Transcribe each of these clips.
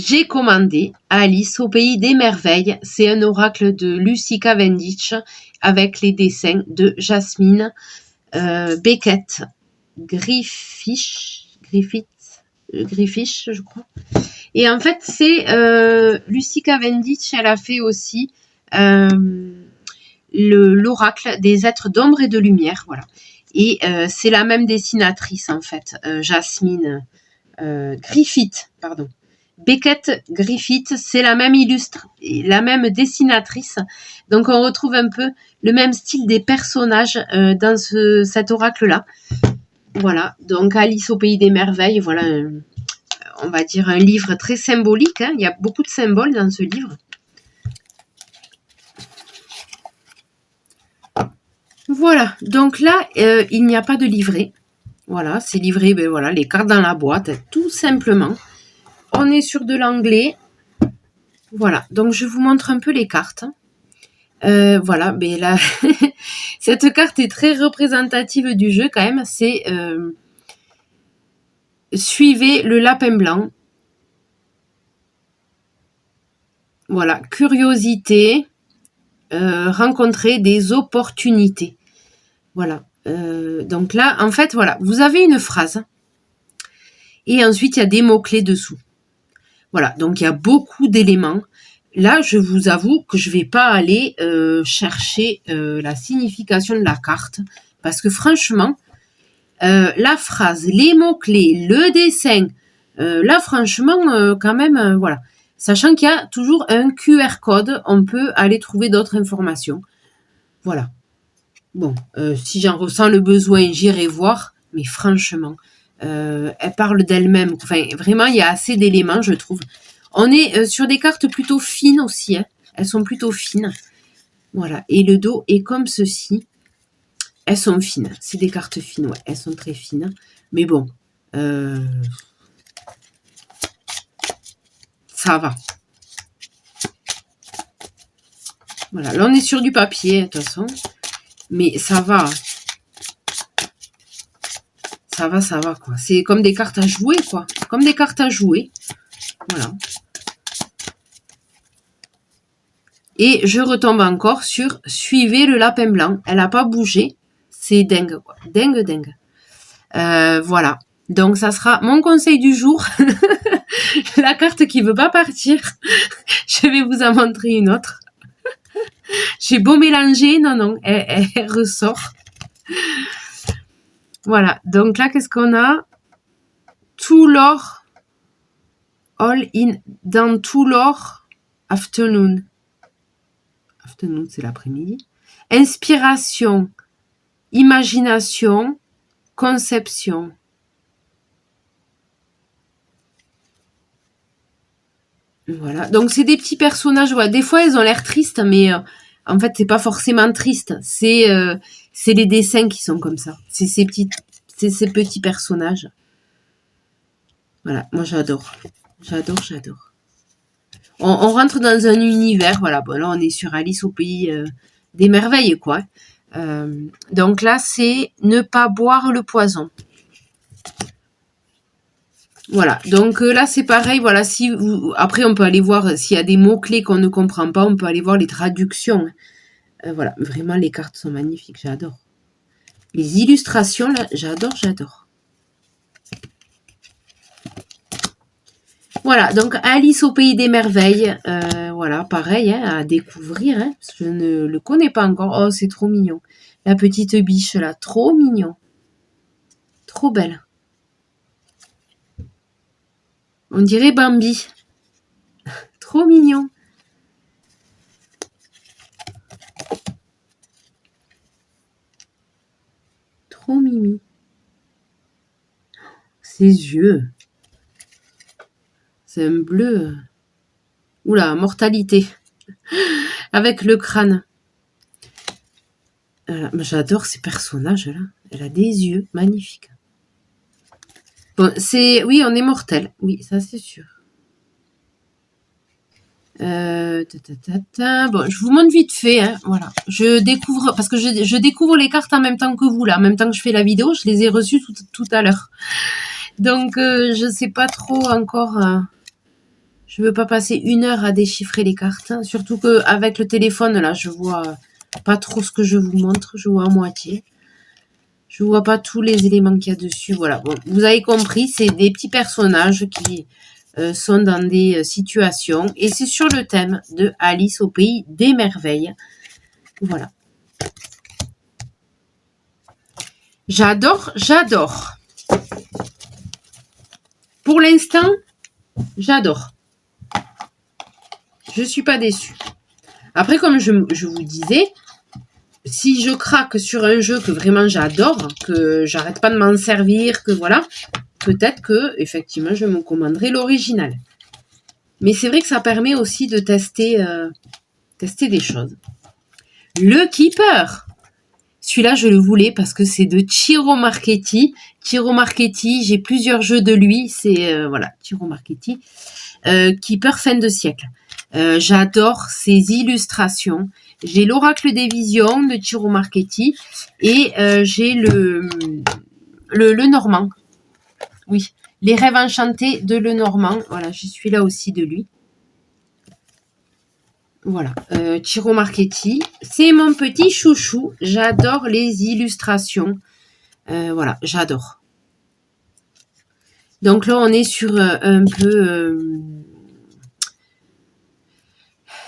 J'ai commandé Alice au pays des merveilles. C'est un oracle de Lucy Cavendish avec les dessins de Jasmine Beckett Griffith, je crois. Et en fait, c'est Lucy Cavendish, elle a fait aussi l'oracle des êtres d'ombre et de lumière, voilà. Et c'est la même dessinatrice en fait, Jasmine Griffith, pardon. Beckett Griffith, c'est la même la même dessinatrice. Donc on retrouve un peu le même style des personnages dans cet oracle-là. Voilà, donc Alice au pays des merveilles, voilà, on va dire un livre très symbolique. Hein. Il y a beaucoup de symboles dans ce livre. Voilà, donc là, il n'y a pas de livret. Voilà, c'est livré, ben voilà, les cartes dans la boîte, tout simplement. On est sur de l'anglais. Voilà, donc je vous montre un peu les cartes. Voilà, mais là, cette carte est très représentative du jeu quand même. C'est suivez le lapin blanc. Voilà, curiosité, rencontrer des opportunités. Voilà. Donc là, en fait, voilà, vous avez une phrase. Et ensuite, il y a des mots-clés dessous. Voilà, donc il y a beaucoup d'éléments. Là, je vous avoue que je vais pas aller chercher la signification de la carte. Parce que franchement, la phrase, les mots-clés, le dessin, là, franchement, quand même, voilà. Sachant qu'il y a toujours un QR code, on peut aller trouver d'autres informations. Voilà. Bon, si j'en ressens le besoin, j'irai voir. Mais franchement, elle parle d'elle-même. Enfin, vraiment, il y a assez d'éléments, je trouve. On est sur des cartes plutôt fines aussi. Hein. Elles sont plutôt fines. Voilà. Et le dos est comme ceci. Elles sont fines. C'est des cartes fines, ouais. Elles sont très fines. Mais bon. Ça va. Voilà. Là, on est sur du papier, de toute façon. Mais ça va. Ça va, quoi. C'est comme des cartes à jouer, quoi. Comme des cartes à jouer. Voilà. Et je retombe encore sur suivez le lapin blanc. Elle n'a pas bougé. C'est dingue, quoi. Dingue. Voilà. Donc, ça sera mon conseil du jour. La carte qui veut pas partir. Je vais vous en montrer une autre. J'ai beau mélanger. Non. Elle ressort. Voilà. Donc là, qu'est-ce qu'on a? Tout l'or. All in. Dans tout l'or. Afternoon. Afternoon, c'est l'après-midi. Inspiration. Imagination. Conception. Voilà, donc c'est des petits personnages. Voilà. Des fois, ils ont l'air tristes, mais en fait, c'est pas forcément triste. C'est les dessins qui sont comme ça. C'est ces petits personnages. Voilà, moi j'adore. J'adore. On rentre dans un univers. Voilà, bon là, on est sur Alice au pays des merveilles, quoi. Donc là, c'est ne pas boire le poison. Voilà, donc là c'est pareil, voilà, si vous après on peut aller voir s'il y a des mots-clés qu'on ne comprend pas, on peut aller voir les traductions. Voilà, vraiment les cartes sont magnifiques, j'adore. Les illustrations là, j'adore. Voilà, donc Alice au pays des merveilles, voilà, pareil, hein, à découvrir, hein, parce que je ne le connais pas encore. Oh, c'est trop mignon. La petite biche là, trop mignon. Trop belle. On dirait Bambi. Trop mignon. Trop mimi. Ses yeux. C'est un bleu. Oula, mortalité. Avec le crâne. J'adore ces personnages-là. Elle a des yeux magnifiques. Bon, oui, on est mortel. Oui, ça c'est sûr. Bon, je vous montre vite fait, hein, voilà. Je découvre, parce que je découvre les cartes en même temps que vous, là. En même temps que je fais la vidéo, je les ai reçues tout à l'heure. Donc, je sais pas trop encore. Je veux pas passer 1 heure à déchiffrer les cartes. Hein. Surtout qu'avec le téléphone, là, je vois pas trop ce que je vous montre. Je vois à moitié. Je vois pas tous les éléments qu'il y a dessus. Voilà, bon, vous avez compris, c'est des petits personnages qui sont dans des situations. Et c'est sur le thème de Alice au pays des merveilles. Voilà. J'adore, j'adore. Pour l'instant, j'adore. Je suis pas déçue. Après, comme je vous disais, si je craque sur un jeu que vraiment j'adore, que j'arrête pas de m'en servir, que voilà, peut-être que effectivement je me commanderai l'original. Mais c'est vrai que ça permet aussi de tester des choses. Le Keeper. Celui-là, je le voulais parce que c'est de Ciro Marchetti. Ciro Marchetti, j'ai plusieurs jeux de lui. C'est, voilà, Ciro Marchetti. Keeper fin de siècle. J'adore ses illustrations. J'ai l'Oracle des Visions de Ciro Marchetti et j'ai le Normand. Oui, les Rêves Enchantés de Lenormand. Voilà, je suis là aussi de lui. Voilà, Ciro Marchetti. C'est mon petit chouchou. J'adore les illustrations. Voilà, j'adore. Donc là, on est sur un peu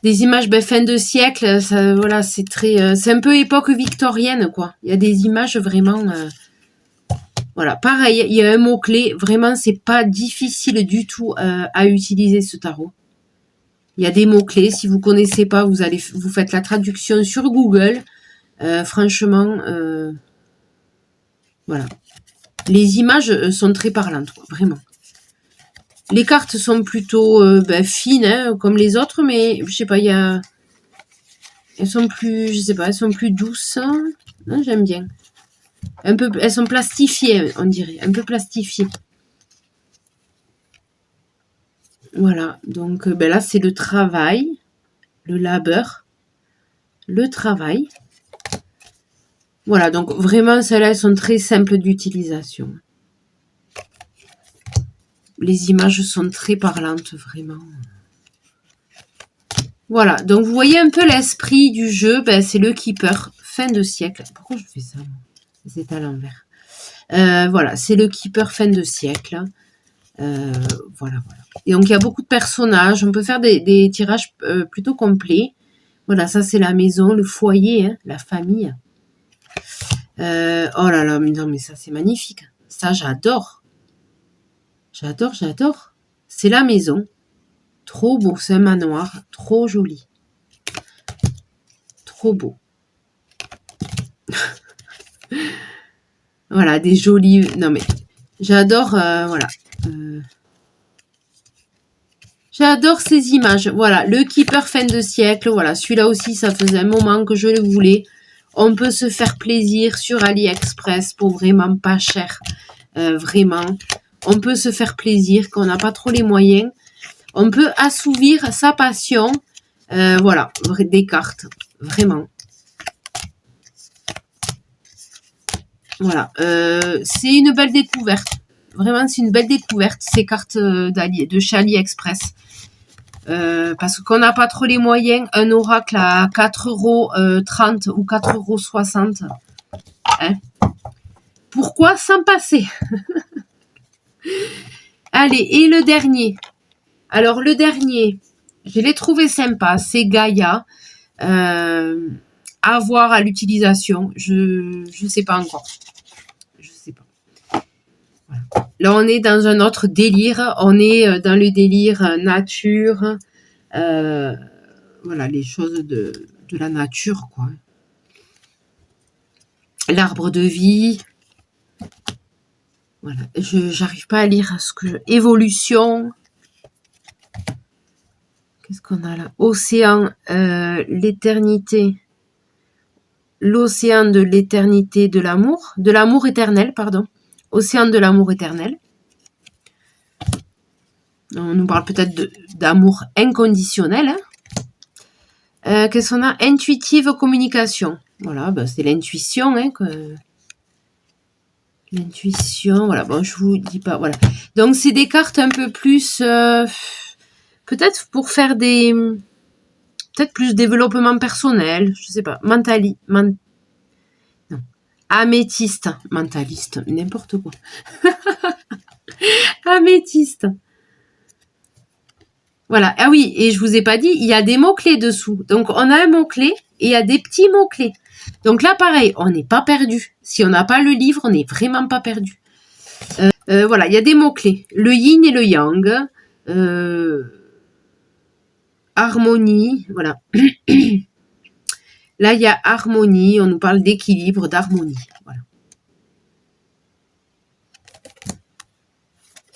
des images fin de siècle. Ça, voilà, c'est très, c'est un peu époque victorienne, quoi. Il y a des images vraiment. Voilà, pareil. Il y a un mot clé. Vraiment, c'est pas difficile du tout à utiliser ce tarot. Il y a des mots clés. Si vous connaissez pas, vous faites la traduction sur Google. Franchement, voilà. Les images sont très parlantes, quoi, vraiment. Les cartes sont plutôt fines, hein, comme les autres, mais je sais pas, elles sont plus, je sais pas, elles sont plus douces. Hein, j'aime bien. Un peu, elles sont plastifiées, on dirait, un peu plastifiées. Voilà, donc là c'est le travail, le labeur, le travail. Voilà, donc vraiment celles-là elles sont très simples d'utilisation. Les images sont très parlantes, vraiment. Voilà, donc vous voyez un peu l'esprit du jeu, c'est le Keeper, fin de siècle. Pourquoi je fais ça? C'est à l'envers. Voilà, c'est le Keeper fin de siècle. Voilà. Et donc il y a beaucoup de personnages, on peut faire des tirages plutôt complets. Voilà, ça c'est la maison, le foyer, hein, la famille. Oh là là, non mais ça c'est magnifique. Ça j'adore. J'adore. C'est la maison. Trop beau, c'est un manoir, trop joli. Trop beau. Voilà, des jolis... Non mais, j'adore, voilà. J'adore ces images. Voilà, le Keeper fin de siècle. Voilà, celui-là aussi, ça faisait un moment que je le voulais. On peut se faire plaisir sur AliExpress pour vraiment pas cher. Vraiment. On peut se faire plaisir quand on n'a pas trop les moyens. On peut assouvir sa passion. Voilà, des cartes. Vraiment. Voilà. C'est une belle découverte. Vraiment, c'est une belle découverte, ces cartes de chez AliExpress. Parce qu'on n'a pas trop les moyens, un oracle à 4,30 € ou 4,60 €. Hein, pourquoi s'en passer? Allez, et le dernier. Alors, le dernier, je l'ai trouvé sympa, c'est Gaïa. À voir à l'utilisation, je sais pas encore. Je sais pas. Voilà. Là, on est dans un autre délire. On est dans le délire nature. Voilà, les choses de la nature, quoi. L'arbre de vie. Voilà, j'arrive pas à lire ce que... Évolution. Qu'est-ce qu'on a là? Océan, l'éternité. L'océan de l'éternité de l'amour éternel, pardon. Océan de l'amour éternel. On nous parle peut-être d'amour inconditionnel. Hein. Qu'est-ce qu'on a? Intuitive communication. Voilà, c'est l'intuition. Hein, L'intuition, voilà, bon, je vous dis pas, voilà. Donc, c'est des cartes un peu plus... peut-être pour faire peut-être plus développement personnel, je sais pas, non. Améthyste, mentaliste, n'importe quoi. Améthyste. Voilà. Ah oui, et je vous ai pas dit, il y a des mots-clés dessous. Donc, on a un mot-clé et il y a des petits mots-clés. Donc là, pareil, on n'est pas perdu. Si on n'a pas le livre, on n'est vraiment pas perdu. Voilà, il y a des mots-clés. Le yin et le yang. Harmonie, voilà. Là, il y a harmonie. On nous parle d'équilibre, d'harmonie. Voilà.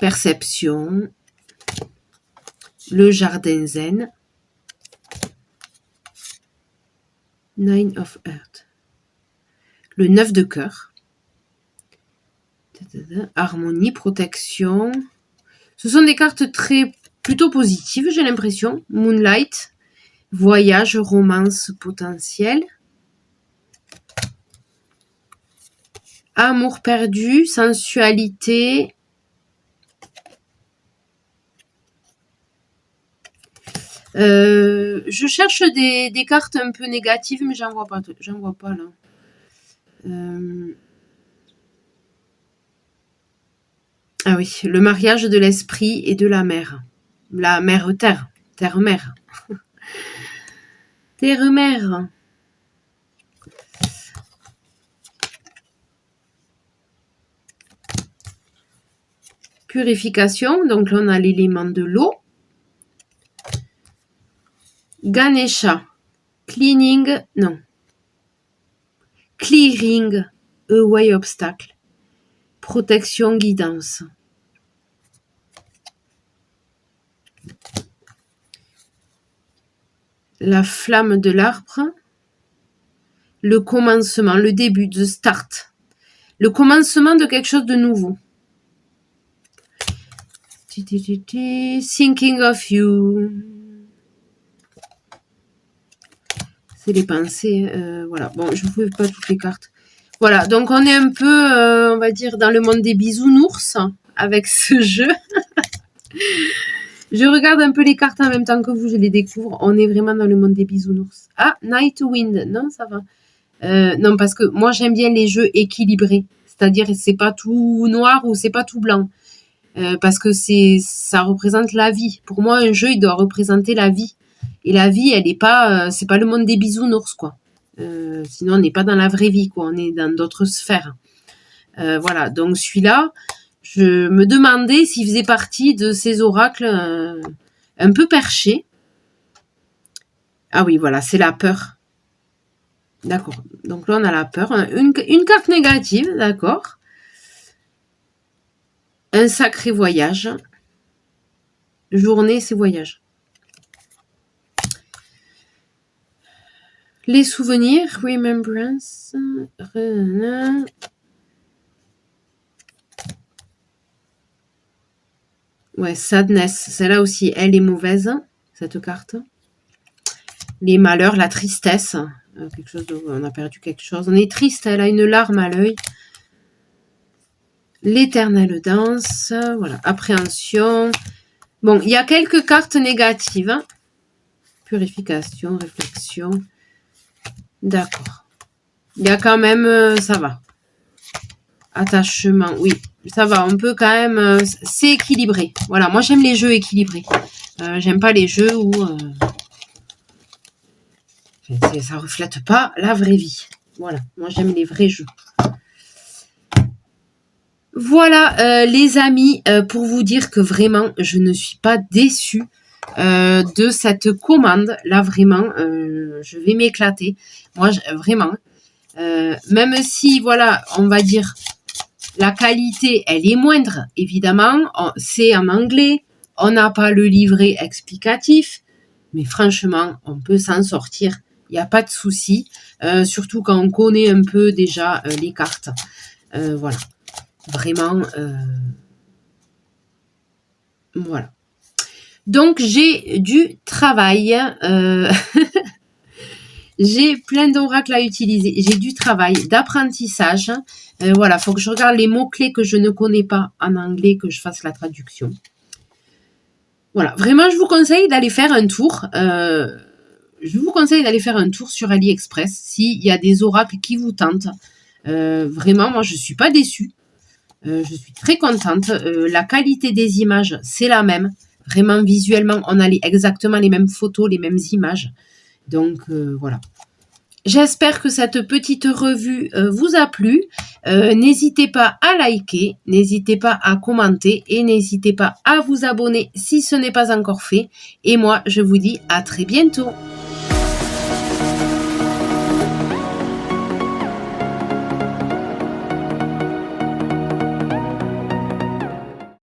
Perception. Le jardin zen. Nine of Earth. Le 9 de cœur. Harmonie, protection. Ce sont des cartes plutôt positives, j'ai l'impression. Moonlight. Voyage, romance potentielle. Amour perdu, sensualité. Je cherche des cartes un peu négatives, mais j'en vois pas là. Ah oui, le mariage de l'esprit et de la mer. La mer-terre. Terre-mer. Terre-mer. Purification, donc là on a l'élément de l'eau. Ganesha. Cleaning, non. Clearing, away obstacle. Protection, guidance. La flamme de l'arbre. Le commencement, le début, the start. Le commencement de quelque chose de nouveau. Thinking of you. C'est les pensées. Voilà. Bon, je ne vous fais pas toutes les cartes. Voilà. Donc, on est un peu, on va dire, dans le monde des bisounours avec ce jeu. Je regarde un peu les cartes en même temps que vous, je les découvre. On est vraiment dans le monde des bisounours. Ah, Night Wind. Non, ça va. Non, parce que moi, j'aime bien les jeux équilibrés. C'est-à-dire, c'est pas tout noir ou c'est pas tout blanc. Parce que ça représente la vie. Pour moi, un jeu, il doit représenter la vie. Et la vie, elle est pas, c'est pas le monde des bisounours, quoi. Sinon, on n'est pas dans la vraie vie, quoi. On est dans d'autres sphères. Voilà. Donc, celui-là, je me demandais s'il faisait partie de ces oracles un peu perchés. Ah oui, voilà, c'est la peur. D'accord. Donc là, on a la peur. Une carte négative, d'accord. Un sacré voyage. Journée, c'est voyage. Les souvenirs, remembrance. Ouais, sadness. Celle-là aussi, elle est mauvaise, cette carte. Les malheurs, la tristesse. Quelque chose on a perdu quelque chose. On est triste, elle a une larme à l'œil. L'éternelle danse. Voilà, appréhension. Bon, il y a quelques cartes négatives. Hein. Purification, réflexion. D'accord. Il y a quand même, ça va. Attachement, oui. Ça va, on peut quand même... c'est équilibré. Voilà, moi j'aime les jeux équilibrés. J'aime pas les jeux où... ça reflète pas la vraie vie. Voilà, moi j'aime les vrais jeux. Voilà, les amis, pour vous dire que vraiment, je ne suis pas déçue de cette commande. Là, vraiment, je vais m'éclater. Moi, vraiment. Même si, voilà, on va dire, la qualité, elle est moindre, évidemment. C'est en anglais. On n'a pas le livret explicatif. Mais franchement, on peut s'en sortir. Il n'y a pas de souci. Surtout quand on connaît un peu déjà les cartes. Voilà. Vraiment, voilà. Donc, j'ai du travail. J'ai plein d'oracles à utiliser. J'ai du travail d'apprentissage. Voilà, il faut que je regarde les mots-clés que je ne connais pas en anglais, que je fasse la traduction. Voilà, vraiment, je vous conseille d'aller faire un tour. Je vous conseille d'aller faire un tour sur AliExpress s'il y a des oracles qui vous tentent. Vraiment, moi, je suis pas déçue. Je suis très contente. La qualité des images, c'est la même. Vraiment, visuellement, on a exactement les mêmes photos, les mêmes images. Donc, voilà. J'espère que cette petite revue vous a plu. N'hésitez pas à liker, n'hésitez pas à commenter et n'hésitez pas à vous abonner si ce n'est pas encore fait. Et moi, je vous dis à très bientôt.